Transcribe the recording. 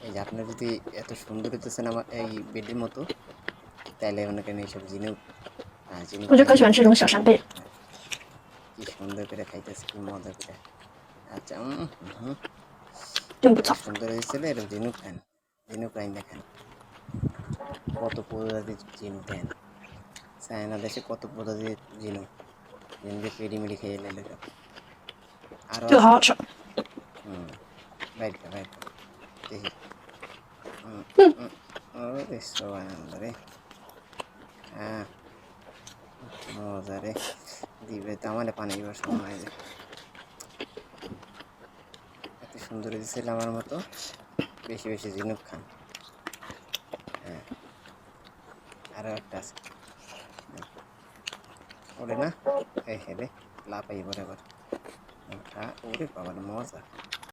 এই যে আপনারা যদি এত সুন্দর হইতেছেন আমার এই বেডের মতো, তাইলে মনে করেন এইসব ঝিনুক ঝিনুক 我就更 খাইয়েন। 喜欢吃这种小扇贝。হ্যাঁ, কি সুন্দর করে খাইতেছে, কি মজা করে। আচ্ছা,真不 এত 错。সুন্দর হয়েছিল, এরকম ঝিনুক খান, ঝিনুক রাইন দেখেন কত প্রজাতির ঝিনুক দেন। চায়না দেশে কত প্রজাতির ঝিনুক, ঝিনুকে পেড়ি মেড়ি খেয়ে এলে সব। আরও 这个好 আছে। 好吃。হুম, বাইর কর বাইর কর দেখি। হুম,嗯，ওরে সোবান রে, হ্যাঁ মজা রে, দিবে তো আমার পানি এবার সামনে যে এত সুন্দর দিয়েছিল আমার মতো। বেশি বেশি ঝিনুক খান। হ্যাঁ, আরও একটা আছে, ওরে না, এই হে রে, লাফাই এবার এবার খা, ওরে বাবার মজা।